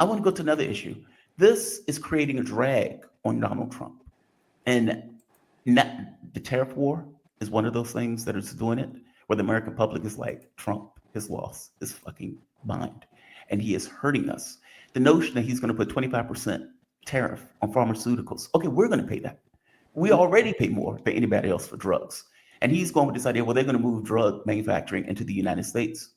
I want to go to another issue. This is creating a drag on Donald Trump. And not, the tariff war is one of those things that is doing it, where the American public is like, Trump has lost his fucking mind. And he is hurting us. The notion that he's going to put 25% tariff on pharmaceuticals. Okay, we're going to pay that. We already pay more than anybody else for drugs. And he's going with this idea, well, they're going to move drug manufacturing into the United States.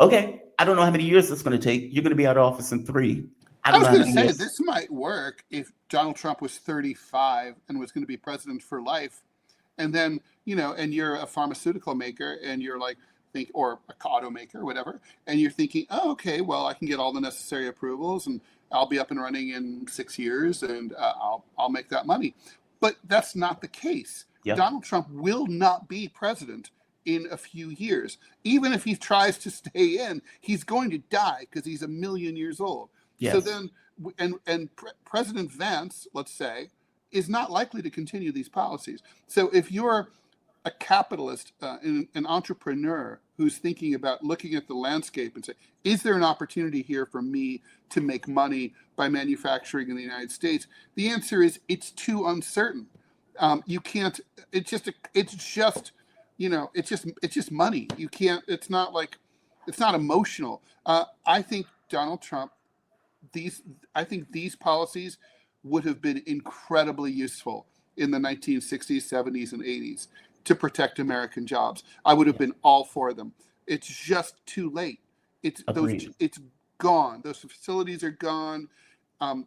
Okay, I don't know how many years it's going to take. You're going to be out of office in 3. I I don't was know how going to many say years. this might work if Donald Trump was 35 and was going to be president for life, and then and you're a pharmaceutical maker, and you're like or a automaker, or whatever, and you're thinking, oh, okay, well, I can get all the necessary approvals, and I'll be up and running in 6 years, and I'll make that money. But that's not the case. Yep. Donald Trump will not be president in a few years. Even if he tries to stay in, he's going to die because he's 1,000,000 years old. Yes. So then, President Vance, let's say, is not likely to continue these policies. So if you're a capitalist, an entrepreneur who's thinking about looking at the landscape and say, is there an opportunity here for me to make money by manufacturing in the United States? The answer is it's too uncertain. You can't. It's just money. You can't. It's not emotional. I think Donald Trump. I think these policies would have been incredibly useful in the 1960s, 70s, and 80s to protect American jobs. I would have been all for them. It's just too late. It's gone. Those facilities are gone. I'm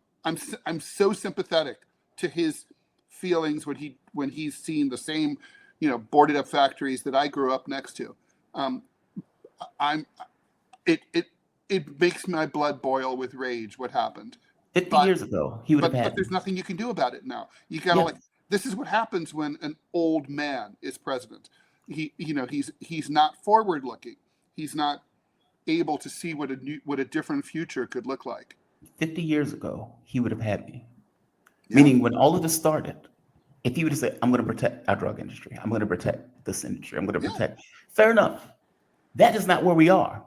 so sympathetic to his feelings when he's seen the same, boarded up factories that I grew up next to. It makes my blood boil with rage what happened. 50 years ago, he would have had. But there's nothing you can do about it now. You gotta this is what happens when an old man is president. He's not forward looking. He's not able to see what a different future could look like. 50 years ago, he would have had me. Yeah. Meaning when all of this started, if he would have said, I'm going to protect our drug industry, I'm going to protect this industry, I'm going to protect. Fair enough. That is not where we are.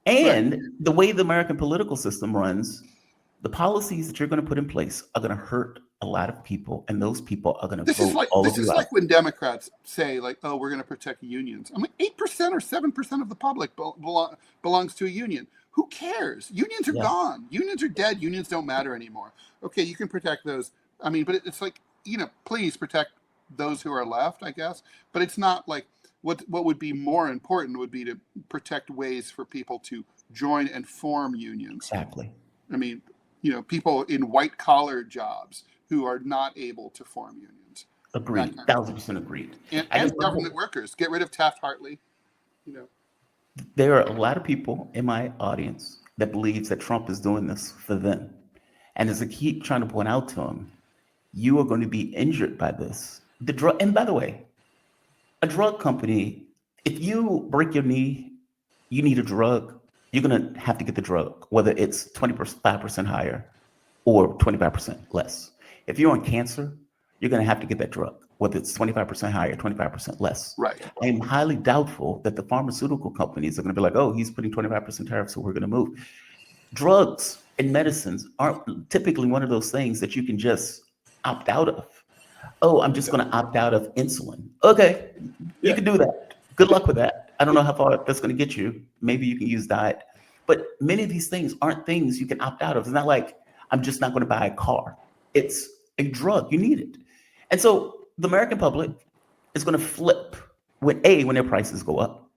And the way the American political system runs, the policies that you're going to put in place are going to hurt a lot of people, and those people are going to vote all of you out. This is like when Democrats say, like, oh, we're going to protect unions. I mean, 8% or 7% of the public belongs to a union. Who cares? Unions are gone. Unions are dead. Unions don't matter anymore. Okay, you can protect those. I mean, but it's like, please protect those who are left, I guess. But it's not like what would be more important would be to protect ways for people to join and form unions. Exactly. I mean, people in white collar jobs who are not able to form unions. Agreed. 1,000% agreed. And government workers. Get rid of Taft-Hartley. There are a lot of people in my audience that believes that Trump is doing this for them. And as I keep trying to point out to them, you are going to be injured by this. And by the way, a drug company, if you break your knee, you need a drug, you're going to have to get the drug, whether it's 25% higher or 25% less. If you're on cancer, you're going to have to get that drug, whether it's 25% higher, 25% less. Right. I am highly doubtful that the pharmaceutical companies are going to be like, oh, he's putting 25% tariffs, so we're going to move. Drugs and medicines aren't typically one of those things that you can just opt out of. Oh, I'm just going to opt out of insulin. Okay, you can do that. Good luck with that. I don't know how far that's going to get you. Maybe you can use diet. But many of these things aren't things you can opt out of. It's not like I'm just not going to buy a car. It's a drug. You need it. And so the American public is going to flip when their prices go up,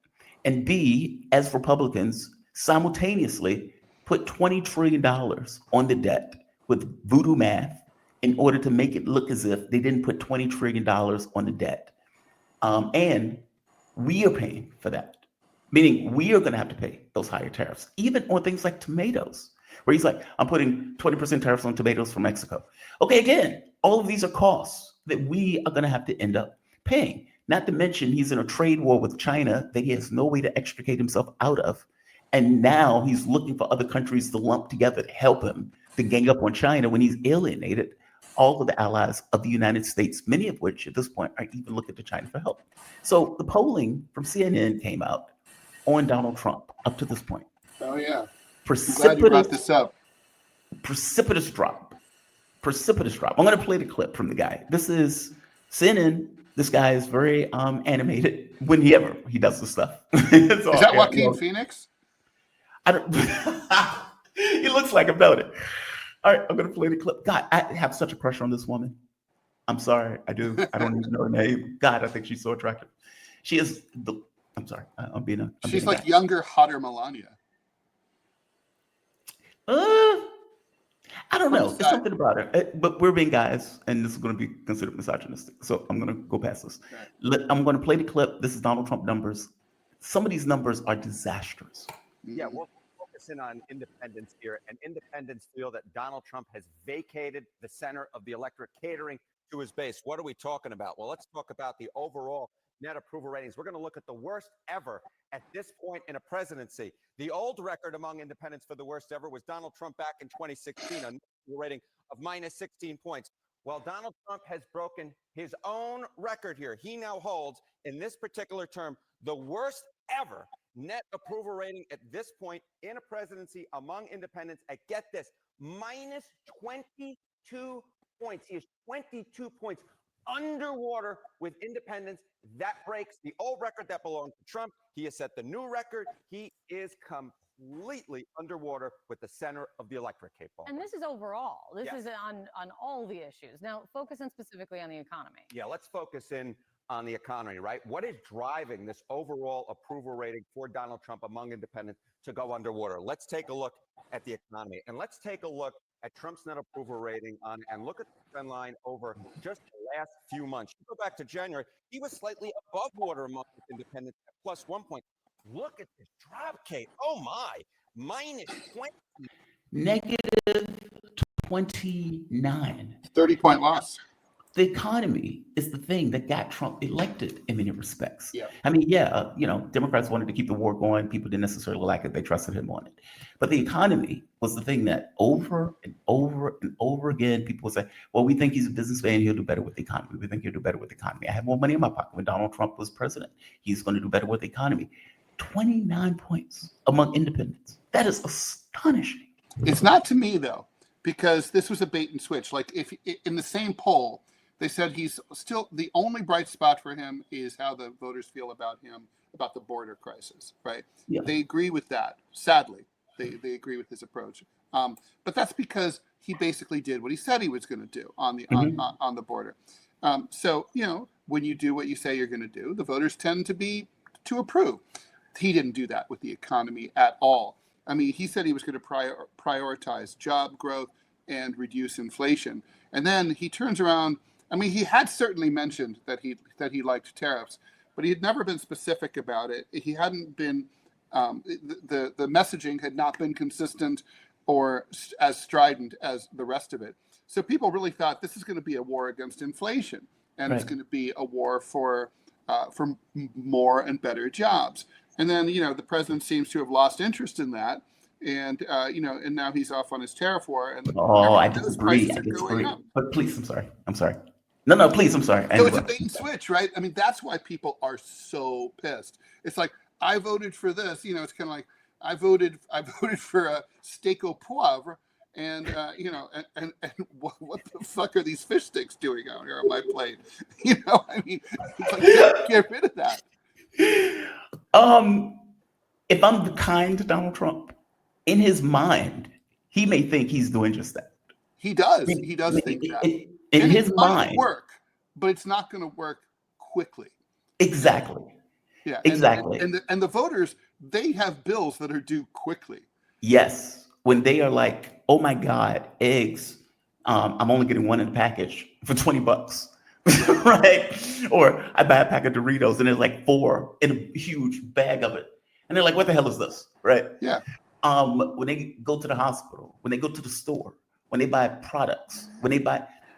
and B, as Republicans simultaneously put $20 trillion on the debt with voodoo math in order to make it look as if they didn't put $20 trillion on the debt. And we are paying for that, meaning we are going to have to pay those higher tariffs, even on things like tomatoes, where he's like, I'm putting 20% tariffs on tomatoes from Mexico. Okay, again, all of these are costs that we are going to have to end up paying. Not to mention he's in a trade war with China that he has no way to extricate himself out of. And now he's looking for other countries to lump together to help him to gang up on China when he's alienated all of the allies of the United States, many of which at this point are even looking to China for help. So the polling from CNN came out on Donald Trump up to this point. Oh, yeah. Precipitous, I'm glad you brought this up. Precipitous drop. Precipitous drop. I'm going to play the clip from the guy. This is CNN. This guy is very animated when he does the stuff. So, Is that Joaquin Phoenix? I don't. He looks like him, don't it? All right, I'm going to play the clip. God, I have such a crush on this woman. I'm sorry, I do. I don't even know her name. God, I think she's so attractive. She is the. I'm sorry. She's like younger, hotter Melania. I don't know. There's something about her. But we're being guys, and this is going to be considered misogynistic. So I'm going to go past this. Okay. I'm going to play the clip. This is Donald Trump numbers. Some of these numbers are disastrous. Yeah, we're focusing on independents here, and independents feel that Donald Trump has vacated the center of the electorate, catering to his base. What are we talking about? Well, let's talk about the overall net approval ratings. We're going to look at the worst ever at this point in a presidency. The old record among independents for the worst ever was Donald Trump back in 2016, a rating of minus 16 points. Well, Donald Trump has broken his own record here. He now holds, in this particular term, the worst ever net approval rating at this point in a presidency among independents at, get this, minus 22 points. He is 22 points underwater with independents. That breaks the old record that belonged to Trump. He has set the new record. He is completely underwater with the center of the electorate, Kate Ball. And this is overall. This is on all the issues. Now, focusing specifically on the economy. Yeah, let's focus in on the economy, right? What is driving this overall approval rating for Donald Trump among independents to go underwater? Let's take a look at the economy, and let's take a look at Trump's net approval rating and look at the trend line over just the last few months. You go back to January, he was slightly above water among independents at plus 1 point. Look at this drop, Kate. Oh my, minus 20. Negative 29. 30-point loss. The economy is the thing that got Trump elected in many respects. Yeah. I mean, Democrats wanted to keep the war going. People didn't necessarily like it. They trusted him on it. But the economy was the thing that over and over and over again, people would say, well, we think he's a businessman. He'll do better with the economy. We think he'll do better with the economy. I have more money in my pocket when Donald Trump was president. He's going to do better with the economy. 29 points among independents. That is astonishing. It's not to me, though, because this was a bait and switch. Like, if in the same poll, they said he's still the only bright spot for him is how the voters feel about him, about the border crisis, right? Yeah. They agree with that. Sadly, they agree with his approach. But that's because he basically did what he said he was going to do on the on the border. So, when you do what you say you're going to do, the voters tend to approve. He didn't do that with the economy at all. I mean, he said he was going to prioritize job growth and reduce inflation. And then he turns around. I mean, he had certainly mentioned that he liked tariffs, but he had never been specific about it. He hadn't been the messaging had not been consistent or as strident as the rest of it. So people really thought this is going to be a war against inflation, and it's going to be a war for more and better jobs. And then the president seems to have lost interest in that, and and now he's off on his tariff war. And I disagree. But please, I'm sorry. No, please, I'm sorry. So it's a bait and switch, right? I mean, that's why people are so pissed. It's like, I voted for this. It's kind of like I voted for a steak au poivre, and and what the fuck are these fish sticks doing out here on my plate? I mean, it's like, get rid of that. If I'm the kind Donald Trump, in his mind, he may think he's doing just that. He does. He does think that. In his mind, work, but it's not going to work quickly. Exactly. Yeah. Exactly. And the voters, they have bills that are due quickly. Yes. When they are like, oh my God, eggs, I'm only getting one in a package for $20, right? Or I buy a pack of Doritos and there's like 4 in a huge bag of it, and they're like, what the hell is this, right? Yeah. When they go to the hospital, when they go to the store, when they buy products,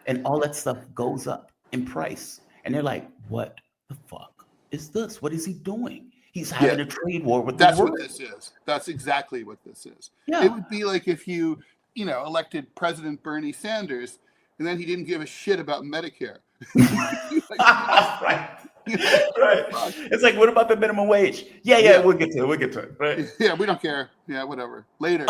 and all that stuff goes up in price. And they're like, what the fuck is this? What is he doing? He's having a trade war with the world. That's what this is. That's exactly what this is. Yeah. It would be like if you elected President Bernie Sanders and then he didn't give a shit about Medicare. Right. Right. It's like, what about the minimum wage? Yeah, we'll get to it, right? Yeah, we don't care. Yeah, whatever. Later.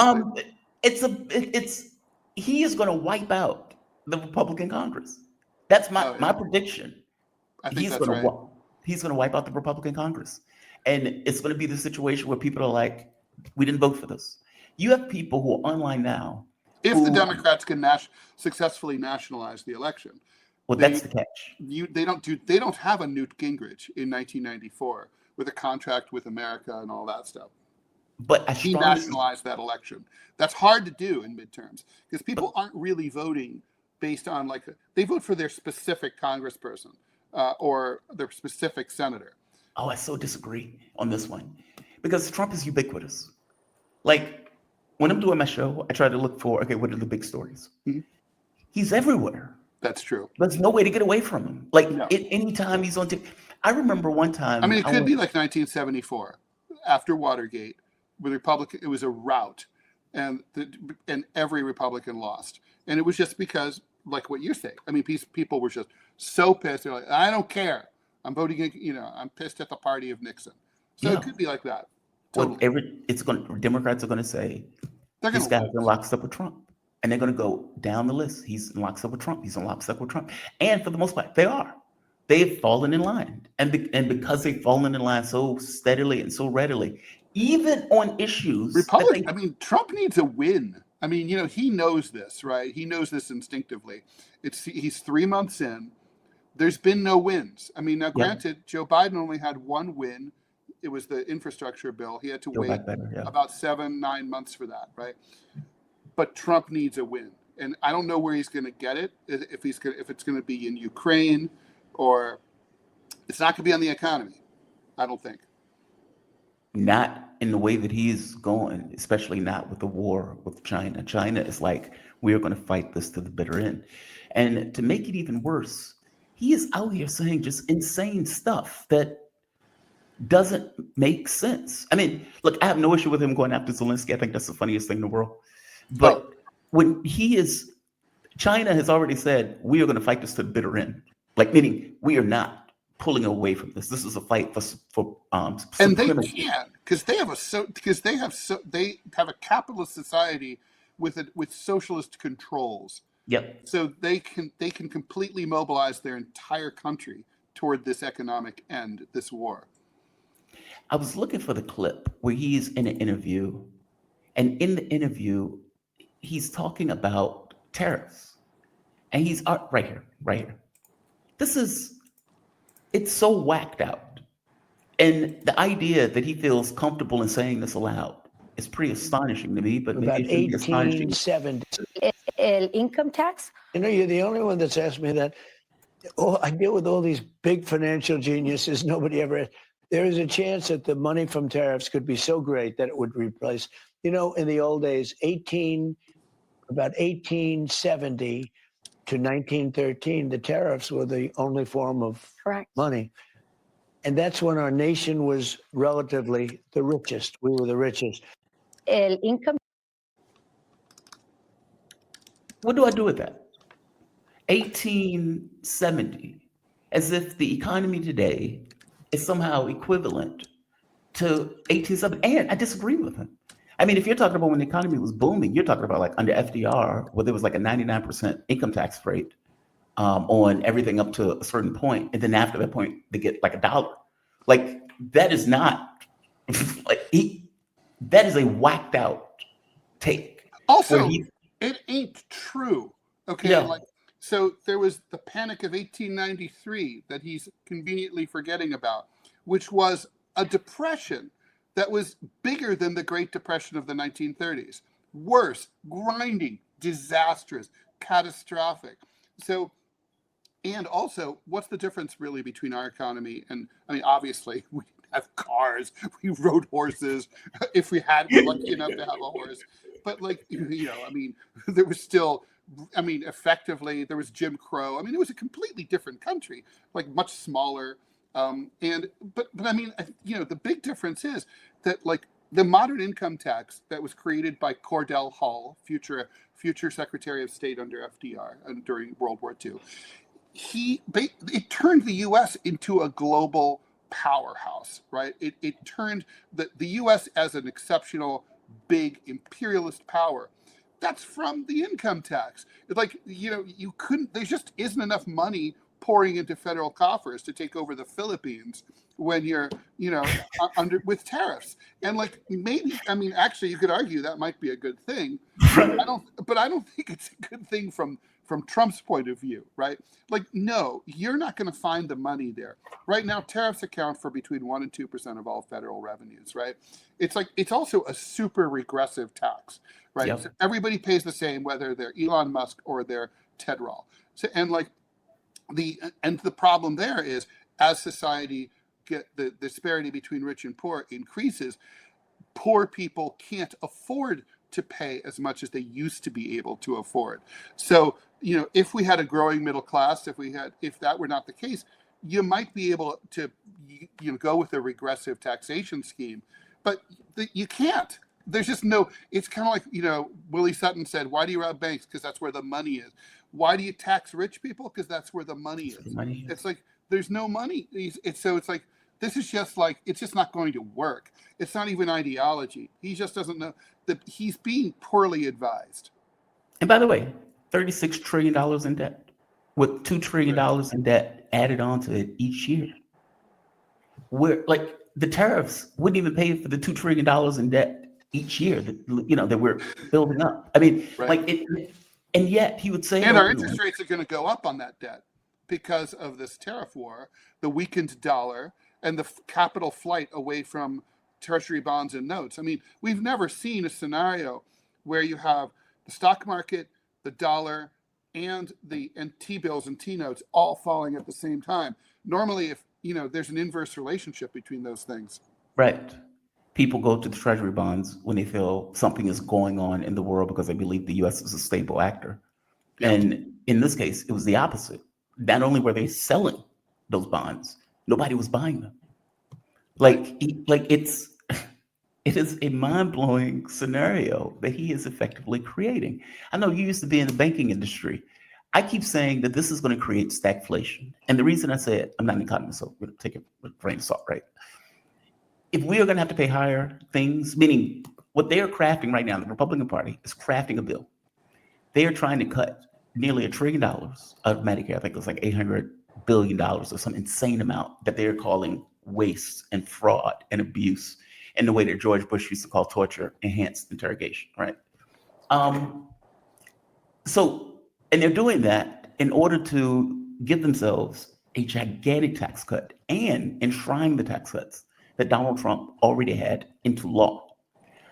he is going to wipe out the Republican Congress. That's my Oh, yeah. my prediction. I think He's that's going to right. he's going to wipe out the Republican Congress, and it's going to be the situation where people are like, "We didn't vote for this." You have people who are online now. If the Who, Democrats can successfully nationalize the election, well, that's they the catch. they don't have a Newt Gingrich in 1994 with a contract with America and all that stuff. But I He strongly, nationalized that election. That's hard to do in midterms because people aren't really voting based on they vote for their specific congressperson or their specific senator. I so disagree on this one because Trump is ubiquitous. Like when I'm doing my show, I try to look for, okay, what are the big stories? Mhm. He's everywhere. That's true. There's no way to get away from him. Like No. anytime he's on TV. I remember one time. I mean, it could be like 1974 after Watergate, with Republican. It was a rout, and every Republican lost, and it was just because, like what you say. I mean, people were just so pissed. They're like, I don't care. I'm voting. I'm pissed at the party of Nixon. So Yeah. it could be like that. Well, Totally. Democrats are going to say They're this going guy's to in lockstep with Trump, and they're going to go down the list. He's in lockstep with Trump. He's in lockstep with Trump, and for the most part, they are. They've fallen in line, and because they've fallen in line so steadily and so readily, even on issues. I mean, Trump needs a win. I mean, he knows this, right? He knows this instinctively. He's 3 months in. There's been no wins. I mean, now granted, Joe Biden only had one win. It was the infrastructure bill. He had to wait about 7-9 months for that, right? But Trump needs a win, and I don't know where he's going to get it. If it's going to be in Ukraine, or it's not going to be on the economy. I don't think. Not in the way that he's going, especially not with the war with China. China is like, we are going to fight this to the bitter end. And to make it even worse, he is out here saying just insane stuff that doesn't make sense. I mean, look, I have no issue with him going after Zelensky. I think that's the funniest thing in the world. But when China has already said, we are going to fight this to the bitter end. Like, meaning we are not pulling away from this. This is a fight for and they can't, because they have a capitalist society with socialist controls. Yep. So they can completely mobilize their entire country toward this economic end, this war. I was looking for the clip where he's in an interview, and in the interview, he's talking about tariffs, and he's right here. It's so whacked out. And the idea that he feels comfortable in saying this aloud is pretty astonishing to me, but about maybe it shouldn't be astonishing. 1870. El income tax? You're the only one that's asked me that. Oh, I deal with all these big financial geniuses. Nobody ever. There is a chance that the money from tariffs could be so great that it would replace. In the old days, about 1870 to 1913, the tariffs were the only form of money. And that's when our nation was relatively the richest. We were the richest. El income. What do I do with that? 1870, as if the economy today is somehow equivalent to 1870. And I disagree with him. I mean, if you're talking about when the economy was booming, you're talking about like under FDR, where there was like a 99% income tax rate on everything up to a certain point. And then after that point, they get like $1. Like, that is not, that is a whacked out take. Also, it ain't true. Okay. Yeah. So there was the Panic of 1893 that he's conveniently forgetting about, which was a depression that was bigger than the Great Depression of the 1930s. Worse, grinding, disastrous, catastrophic. So, and also, what's the difference really between our economy and, I mean, obviously, we have cars, we rode horses, if we had been lucky enough to have a horse. But I mean, there was still, effectively, there was Jim Crow. I mean, it was a completely different country, like much smaller. But I mean, the big difference is that the modern income tax that was created by Cordell Hull, future Secretary of State under FDR and during World War II, it turned the U.S. into a global powerhouse, right? It turned the U.S. as an exceptional, big imperialist power. That's from the income tax. It's like, you couldn't, there just isn't enough money pouring into federal coffers to take over the Philippines when you're, under with tariffs. And like, maybe, I mean, actually, you could argue that might be a good thing. But I don't think it's a good thing from Trump's point of view, right? Like, no, you're not going to find the money there. Right now, tariffs account for between 1% and 2% of all federal revenues, right? It's like, it's also a super regressive tax, right? Yep. So everybody pays the same, whether they're Elon Musk or they're Ted Rall. So, and like, the problem there is, as society the disparity between rich and poor increases, poor people can't afford to pay as much as they used to be able to afford. So, if we had a growing middle class, if that were not the case, you might be able to, go with a regressive taxation scheme, but you can't. There's just no, it's kind of like, Willie Sutton said, why do you rob banks? Because that's where the money is. Why do you tax rich people? Because that's where the money is. It's like, there's no money. It's like, this is just like, it's just not going to work. It's not even ideology. He just doesn't know that he's being poorly advised. And by the way, $36 trillion in debt, with $2 trillion in debt added on to it each year. Where like the tariffs wouldn't even pay for the $2 trillion in debt each year that that we're building up. I mean, like it, and yet he would say, and our interest rates are going to go up on that debt because of this tariff war, the weakened dollar, and the capital flight away from treasury bonds and notes. I mean, we've never seen a scenario where you have the stock market, the dollar, and T-bills and T-notes all falling at the same time. Normally, if there's an inverse relationship between those things. Right. People go to the treasury bonds when they feel something is going on in the world because they believe the U.S. is a stable actor. Yeah. And in this case, it was the opposite. Not only were they selling those bonds, nobody was buying them. It is a mind-blowing scenario that he is effectively creating. I know you used to be in the banking industry. I keep saying that this is going to create stagflation. And the reason I say it, I'm not an economist, so I'm going to take it with a grain of salt, right? If we are going to have to pay higher things, meaning what they are crafting right now, the Republican Party is crafting a bill. They are trying to cut nearly $1 trillion out of Medicare. I think it was like $800 billion or some insane amount that they're calling waste and fraud and abuse, and the way that George Bush used to call torture enhanced interrogation, right? And they're doing that in order to give themselves a gigantic tax cut and enshrine the tax cuts that Donald Trump already had into law.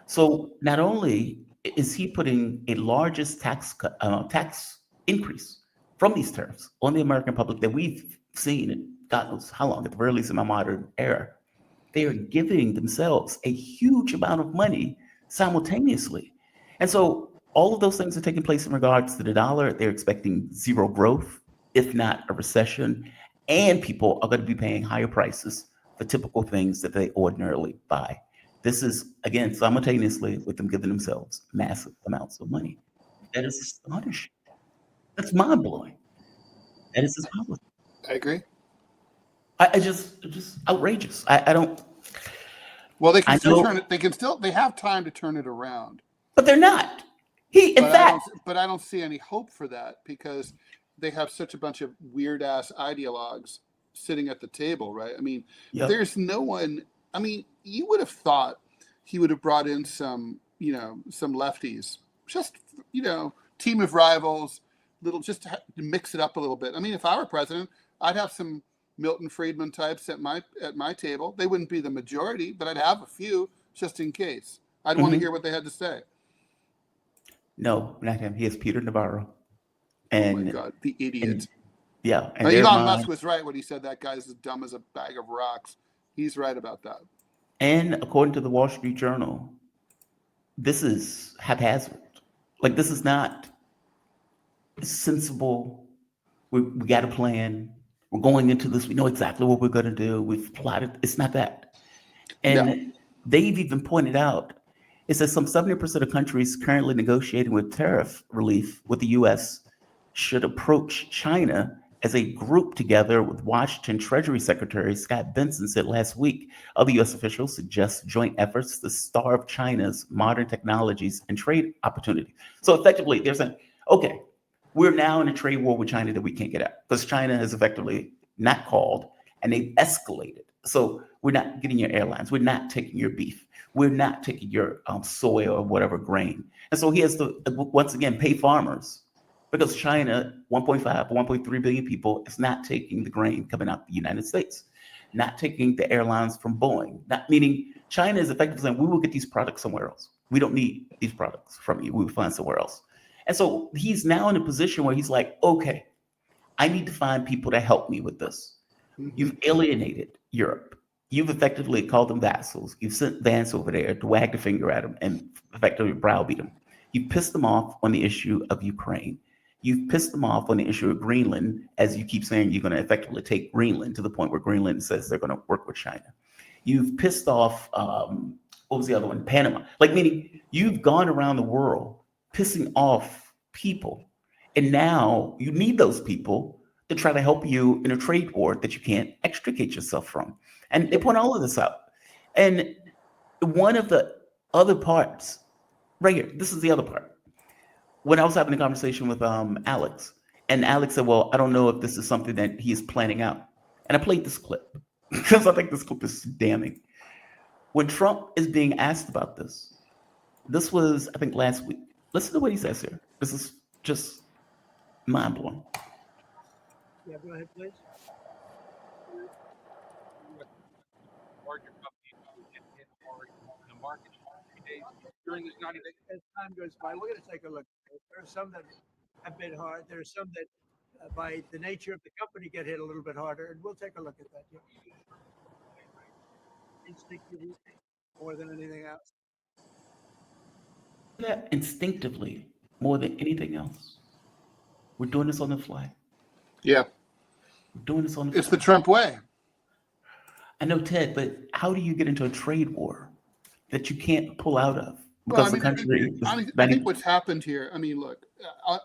So not only is he putting a largest tax increase from these tariffs on the American public that we've seen in God knows how long, at the very least in my modern era, they are giving themselves a huge amount of money simultaneously. And so all of those things are taking place in regards to the dollar. They're expecting zero growth, if not a recession, and people are going to be paying higher prices for typical things that they ordinarily buy. This is, again, simultaneously with them giving themselves massive amounts of money. That is astonishing. That's mind-blowing. That is his policy. I agree. I just outrageous. I don't. Well, they can still turn it. They have time to turn it around. But they're not. But I don't see any hope for that because they have such a bunch of weird ass ideologues sitting at the table, right? I mean, There's no one. I mean, you would have thought he would have brought in some lefties, just team of rivals, just to mix it up a little bit. I mean, if I were president, I'd have some Milton Friedman types at my table. They wouldn't be the majority, but I'd have a few just in case. I'd want to hear what they had to say. No, not him. He is Peter Navarro. And, oh my God, the idiot. And Elon Musk was right when he said that guy's as dumb as a bag of rocks. He's right about that. And according to the Wall Street Journal, this is haphazard. Like, this is not sensible. We got a plan. We're going into this. We know exactly what we're going to do. We've plotted. It's not that. And they've even pointed out, it says some 70% of countries currently negotiating with tariff relief with the U.S. should approach China as a group together with Washington Treasury Secretary Scott Benson said last week. Other U.S. officials suggest joint efforts to starve China's modern technologies and trade opportunities. So effectively, they're saying, okay, we're now in a trade war with China that we can't get out because China has effectively not called and they've escalated. So we're not getting your airlines. We're not taking your beef. We're not taking your soy or whatever grain. And so he has to, once again, pay farmers because China, 1.5, 1.3 billion people, is not taking the grain coming out of the United States, not taking the airlines from Boeing, not meaning China is effectively saying, we will get these products somewhere else. We don't need these products from you. We will find somewhere else. And so he's now in a position where he's like, okay, I need to find people to help me with this. You've alienated Europe. You've effectively called them vassals. You've sent Vance over there to wag the finger at them and effectively browbeat them. You pissed them off on the issue of Ukraine. You've pissed them off on the issue of Greenland, as you keep saying you're going to effectively take Greenland to the point where Greenland says they're going to work with China. You've pissed off, what was the other one? Panama. Like, meaning you've gone around the world pissing off people. And now you need those people to try to help you in a trade war that you can't extricate yourself from. And they point all of this out. And one of the other parts, right here, this is the other part. When I was having a conversation with Alex, and Alex said, well, I don't know if this is something that he is planning out. And I played this clip because I think this clip is damning. When Trump is being asked about this was, I think, last week. Listen to what he says here. This is just mind-blowing. Yeah, go ahead, please. Larger companies get hit hard in the market in 3 days during this 90 days. As time goes by, we're going to take a look. There are some that have been hard. There are some that, by the nature of the company, get hit a little bit harder, and we'll take a look at that. Yeah. Instinctively, more than anything else. That instinctively, more than anything else, we're doing this on the fly. Yeah, We're doing this on the it's fly. the Trump way. I know, Ted, but how do you get into a trade war that you can't pull out of? Well, Because I mean, the country is I think what's happened here, I mean, look,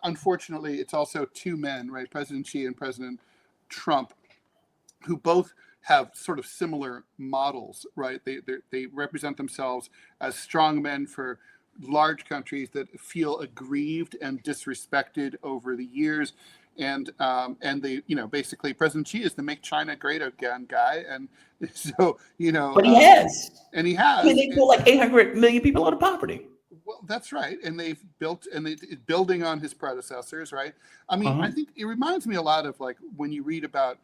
unfortunately, it's also two men, right? President Xi and President Trump, who both have sort of similar models, right? They represent themselves as strong men for large countries that feel aggrieved and disrespected over the years. And they, basically President Xi is the make China great again guy. And so, But he has. and he I mean, has. they pull like 800 million people out of poverty. Well, that's right. And they've built, and building on his predecessors, right? I mean, I think it reminds me a lot of like when you read about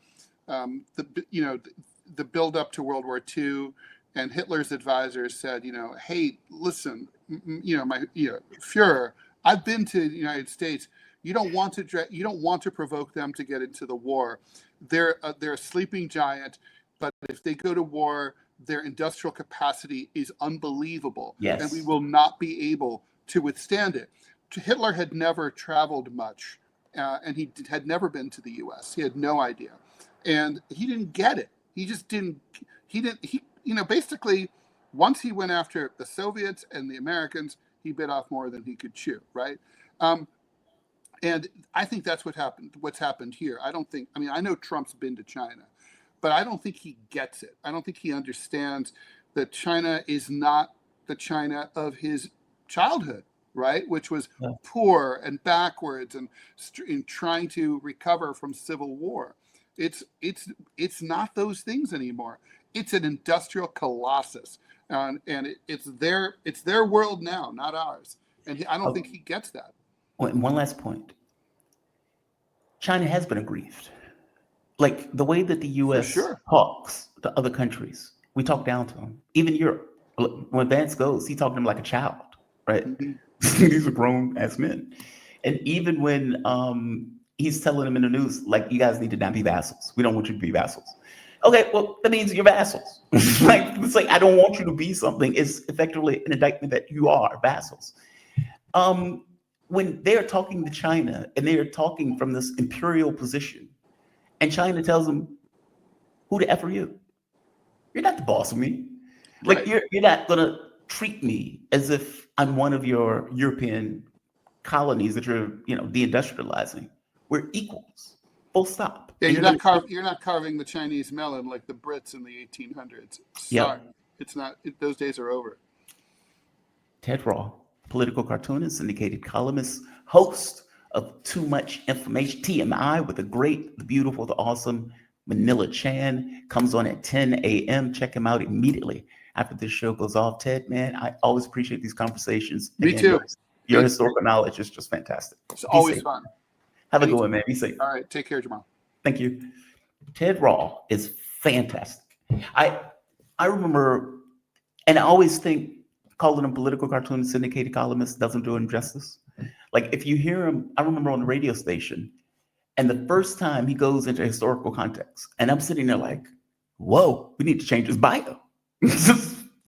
the build up to World War II, and Hitler's advisors said, hey, listen, Führer, I've been to the United States. You don't want to provoke them to get into the war. They're a sleeping giant, but if they go to war, their industrial capacity is unbelievable, Yes. and we will not be able to withstand it. Hitler had never traveled much, and he had never been to the U.S. He had no idea, and he didn't get it. He just didn't. He basically, once he went after the Soviets and the Americans, he bit off more than he could chew, right? And I think that's what's happened here. I know Trump's been to China, but I don't think he gets it. I don't think he understands that China is not the China of his childhood, right? Which was poor and backwards and in trying to recover from civil war. It's not those things anymore. It's an industrial colossus, and it's their world now, not ours. And I don't think he gets that. One last point. China has been aggrieved. Like the way that the U.S. talks to other countries, we talk down to them. Even Europe. When Vance goes, he talks to them like a child, right? These are grown-ass men. And even when he's telling them in the news, like, you guys need to not be vassals. We don't want you to be vassals. Okay, well, that means you're vassals. It's like, I don't want you to be something. It's effectively an indictment that you are vassals. When they're talking to China and they're talking from this imperial position, and China tells them, who the F are you? You're not the boss of me. Like, you're not going to treat me as if I'm one of your European colonies that you're, deindustrializing. We're equals. Full stop. Yeah, And you're not carving the Chinese melon like the Brits in the 1800s. Yep. Sorry, it's not. Those days are over. Ted Rall, political cartoonist, syndicated columnist, host of Too Much Information, TMI, with the great, the beautiful, the awesome Manila Chan, comes on at 10 a.m. Check him out immediately after this show goes off. Ted, man, I always appreciate these conversations. Me Again, too. Your historical knowledge is just fantastic. It's Be always safe. fun. Have a good one, man. Be safe. All right, take care, Jamal. Thank you. Ted Rall is fantastic. I remember, and I always think calling him political cartoon syndicated columnist doesn't do him justice. Like if you hear him, I remember on the radio station, and the first time he goes into historical context, and I'm sitting there like, whoa, we need to change his bio.